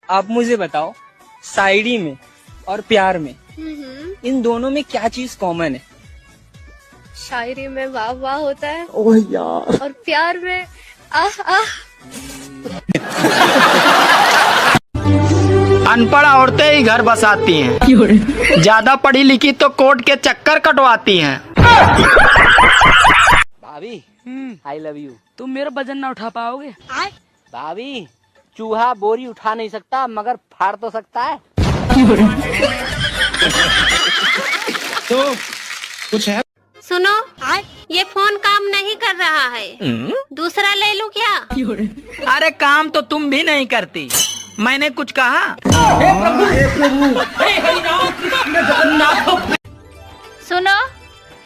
आप मुझे बताओ, शायरी में और प्यार में इन दोनों में क्या चीज कॉमन है? शायरी में वाह वाह होता है। ओह यार। और प्यार में आह आह। अनपढ़ औरतें ही घर बसाती हैं, ज्यादा पढ़ी लिखी तो कोर्ट के चक्कर कटवाती हैं। भाभी आई लव यू। तुम मेरा वजन ना उठा पाओगे। भाभी चूहा बोरी उठा नहीं सकता मगर फाड़ तो सकता है। तो कुछ है? सुनो, ये फोन काम नहीं कर रहा है, दूसरा ले लूं क्या? अरे काम तो तुम भी नहीं करती, मैंने कुछ कहा? सुनो,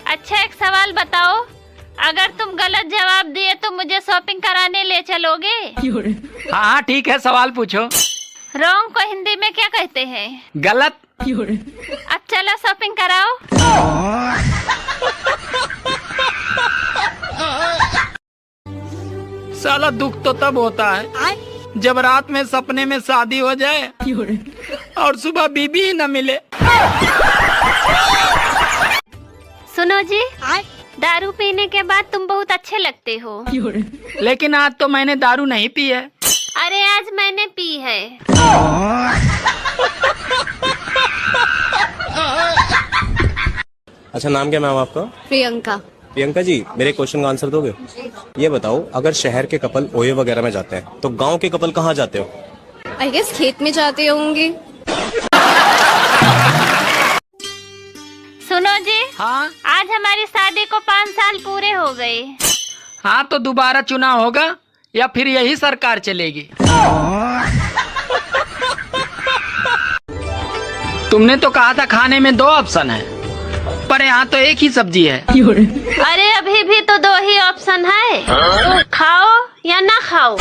अच्छा एक सवाल बताओ, अगर तुम गलत जवाब दिए तो मुझे शॉपिंग कराने ले चलोगे? हाँ ठीक है, सवाल पूछो। रॉन्ग को हिंदी में क्या कहते हैं? गलत। अब चलो शॉपिंग कराओ। साला दुख तो तब होता है जब रात में सपने में शादी हो जाए और सुबह बीबी ही न मिले। सुनो जी, दारू पीने के बाद तुम बहुत अच्छे लगते हो। लेकिन आज तो मैंने दारू नहीं पी है। अरे आज मैंने पी है। अच्छा, नाम क्या मैम आपका? प्रियंका। प्रियंका जी, मेरे क्वेश्चन का आंसर दोगे? ये बताओ, अगर शहर के कपल ओये वगैरह में जाते हैं तो गांव के कपल कहाँ जाते हो? आई गेस खेत में जाते होंगे। सुनो जी, हाँ आज हमारी शादी को 5 साल पूरे हो गए। हाँ, तो दोबारा चुनाव होगा या फिर यही सरकार चलेगी? तुमने तो कहा था खाने में 2 ऑप्शन है, पर यहाँ तो एक ही सब्जी है। अरे अभी भी तो 2 ही ऑप्शन है, खाओ या ना खाओ।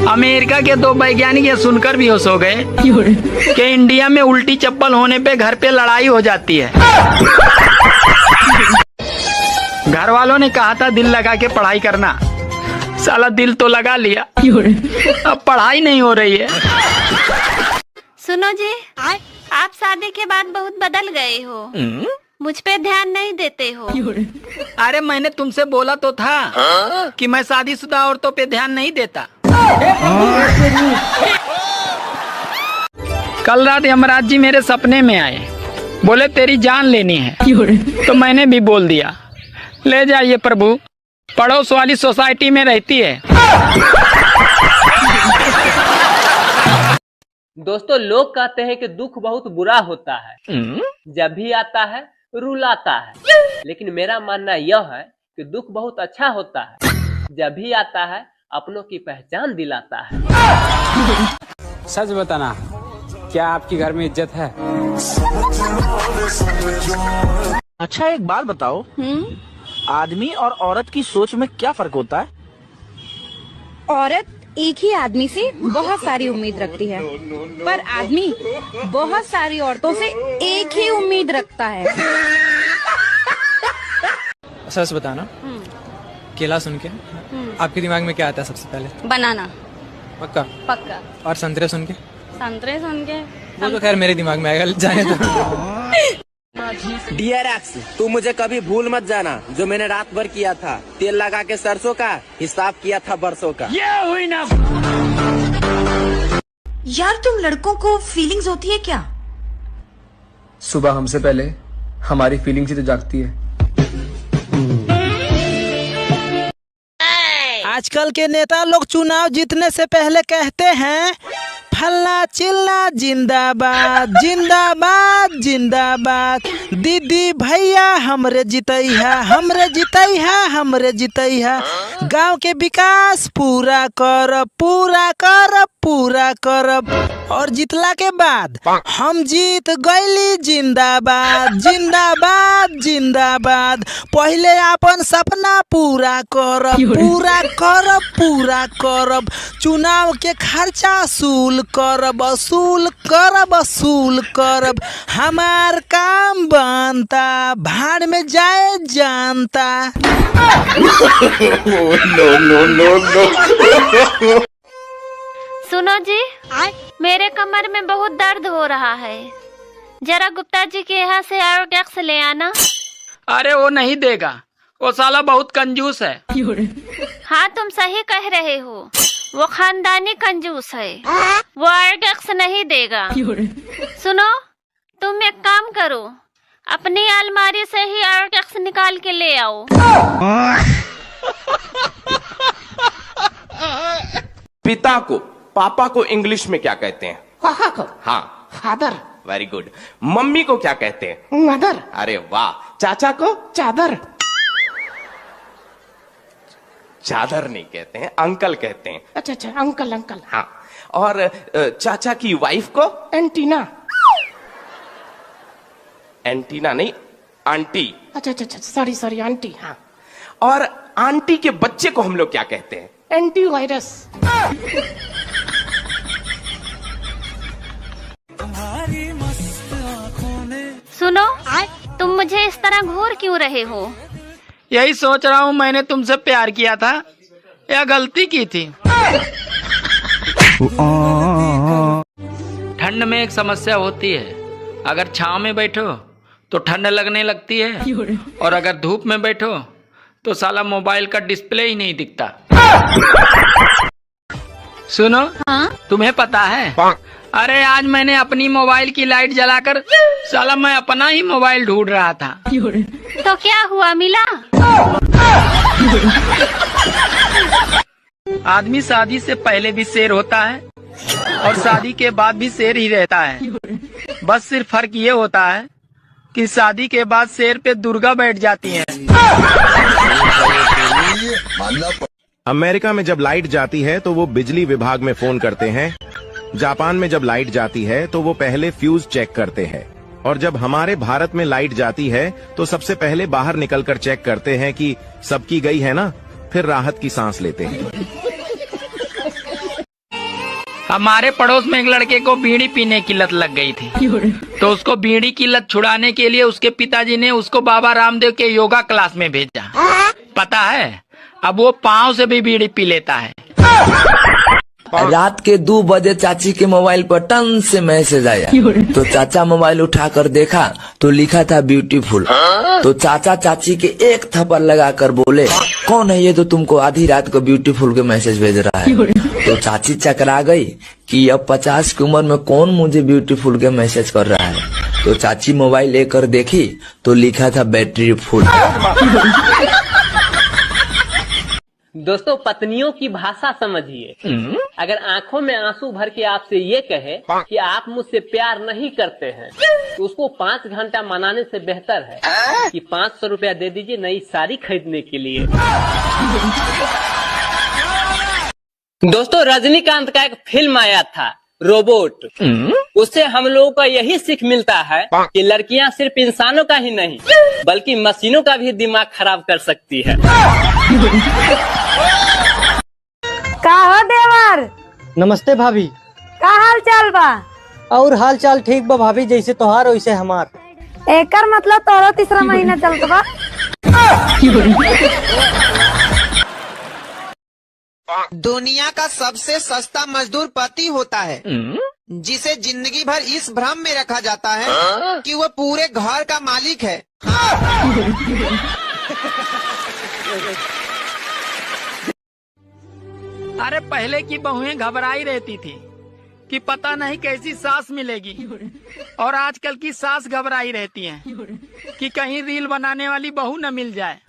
अमेरिका के 2 वैज्ञानिक ये सुनकर भी होश हो गए कि इंडिया में उल्टी चप्पल होने पे घर पे लड़ाई हो जाती है। घर वालों ने कहा था दिल लगा के पढ़ाई करना, साला दिल तो लगा लिया, अब पढ़ाई नहीं हो रही है। सुनो जी, आप शादी के बाद बहुत बदल गए हो, मुझ पे ध्यान नहीं देते हो। अरे मैंने तुमसे बोला तो था कि मैं शादीशुदा औरतों पे ध्यान नहीं देता। कल रात यमराज जी मेरे सपने में आए, बोले तेरी जान लेनी है, तो मैंने भी बोल दिया ले जाइए प्रभु, पड़ोस वाली सोसाइटी में रहती है। दोस्तों, लोग कहते हैं कि दुख बहुत बुरा होता है, जब भी आता है रुलाता है, लेकिन मेरा मानना यह है कि दुख बहुत अच्छा होता है, जब भी आता है अपनों की पहचान दिलाता है। सच बताना, क्या आपकी घर में इज्जत है? अच्छा एक बात बताओ, आदमी और औरत की सोच में क्या फर्क होता है? औरत एक ही आदमी से बहुत सारी उम्मीद रखती है, पर आदमी बहुत सारी औरतों से एक ही उम्मीद रखता है। सच बताना, केला सुन के आपके दिमाग में क्या आता है सबसे पहले? बनाना। पक्का? पक्का। और संतरे सुन के? संतरे सुन के वो तो खैर मेरे दिमाग में आएगा, जाने दो। डियर एक्स, तू मुझे कभी भूल मत जाना, जो मैंने रात भर किया था तेल लगा के सरसों का, हिसाब किया था बरसों का। ये हुई ना। यार तुम लड़कों को फीलिंग्स होती है क्या? सुबह हमसे पहले हमारी फीलिंग्स ही तो जागती है। आजकल के नेता लोग चुनाव जीतने से पहले कहते हैं फल्ला चिल्ला जिंदाबाद जिंदाबाद जिंदाबाद, दीदी भैया हमरे जितैया हमरे जितैया हमरे जितैया, गांव के विकास पूरा करब पूरा करब पूरा करब, और जितला के बाद हम जीत गईली जिंदाबाद जिंदाबाद जिंदाबाद, पहले अपन सपना पूरा करब पूरा करब पूरा करब, चुनाव के खर्चा वसूल करब वसूल करब वसूल करब, हमार काम बनता भाड़ में जाए जानता। No no no no. सुनो जी, मेरे कमर में बहुत दर्द हो रहा है, जरा गुप्ता जी के यहाँ से आयोडेक्स ले आना। अरे वो नहीं देगा, वो साला बहुत कंजूस है। हाँ तुम सही कह रहे हो, वो खानदानी कंजूस है, वो आयोडेक्स नहीं देगा। सुनो, तुम एक काम करो, अपनी अलमारी से ही आयोडेक्स निकाल के ले आओ। पिता को, पापा को इंग्लिश में क्या कहते हैं? हाँ, फादर। Very good. मम्मी को क्या कहते हैं? मदर। अरे वाह। चाचा को? चादर। चादर नहीं कहते हैं, अंकल कहते हैं। अच्छा अच्छा, अंकल अंकल। हाँ। और चाचा की वाइफ को? एंटीना। एंटीना नहीं, आंटी। अच्छा अच्छा अच्छा, सॉरी सॉरी, आंटी। हाँ। और आंटी के बच्चे को हम लोग क्या कहते हैं? एंटीवायरस। सुनो, तुम मुझे इस तरह घूर क्यों रहे हो? यही सोच रहा हूँ, मैंने तुमसे प्यार किया था या गलती की थी। ठंड में एक समस्या होती है, अगर छांव में बैठो तो ठंड लगने लगती है, और अगर धूप में बैठो तो साला मोबाइल का डिस्प्ले ही नहीं दिखता। सुनो, तुम्हें पता है, अरे आज मैंने अपनी मोबाइल की लाइट जलाकर साला मैं अपना ही मोबाइल ढूंढ रहा था। तो क्या हुआ, मिला? आदमी शादी से पहले भी शेर होता है और शादी के बाद भी शेर ही रहता है। बस सिर्फ फर्क ये होता है कि शादी के बाद शेर पे दुर्गा बैठ जाती है। अमेरिका में जब लाइट जाती है तो वो बिजली विभाग में फोन करते हैं। जापान में जब लाइट जाती है तो वो पहले फ्यूज चेक करते हैं। और जब हमारे भारत में लाइट जाती है तो सबसे पहले बाहर निकलकर चेक करते हैं कि सबकी गई है ना, फिर राहत की सांस लेते हैं। हमारे पड़ोस में एक लड़के को बीड़ी पीने की लत लग गई थी, तो उसको बीड़ी की लत छुड़ाने के लिए उसके पिताजी ने उसको बाबा रामदेव के योगा क्लास में भेजा। पता है, अब वो पाँव से भी बीड़ी पी लेता है। रात के 2 बजे चाची के मोबाइल पर टन से मैसेज आया, तो चाचा मोबाइल उठाकर देखा तो लिखा था ब्यूटीफुल। तो चाचा चाची के एक थप्पड़ लगाकर बोले, कौन है ये तो तुमको आधी रात को ब्यूटीफुल के मैसेज भेज रहा है। तो चाची चकरा गई कि अब 50 की उम्र में कौन मुझे ब्यूटीफुल के मैसेज कर रहा है। तो चाची मोबाइल लेकर देखी तो लिखा था बैटरी फुल। दोस्तों, पत्नियों की भाषा समझिए। अगर आंखों में आंसू भर के आपसे ये कहे कि आप मुझसे प्यार नहीं करते हैं, तो उसको 5 घंटा मनाने से बेहतर है कि 500 रुपया दे दीजिए नई साड़ी खरीदने के लिए। दोस्तों, रजनीकांत का एक फिल्म आया था, रोबोट। उससे हम लोगों को यही सीख मिलता है कि लड़कियां सिर्फ इंसानों का ही नहीं बल्कि मशीनों का भी दिमाग खराब कर सकती है। का हो देवर? नमस्ते भाभी। का हाल चाल बा? और हाल चाल ठीक बा भाभी, जैसे तोहार वैसे हमार। एकर मतलब तोरो तीसरा महीना चलत बा। दुनिया का सबसे सस्ता मजदूर पति होता है, जिसे जिंदगी भर इस भ्रम में रखा जाता है कि वो पूरे घर का मालिक है। अरे पहले की बहुएं घबराई रहती थी कि पता नहीं कैसी सास मिलेगी, और आजकल की सास घबराई रहती हैं कि कहीं रील बनाने वाली बहू न मिल जाए।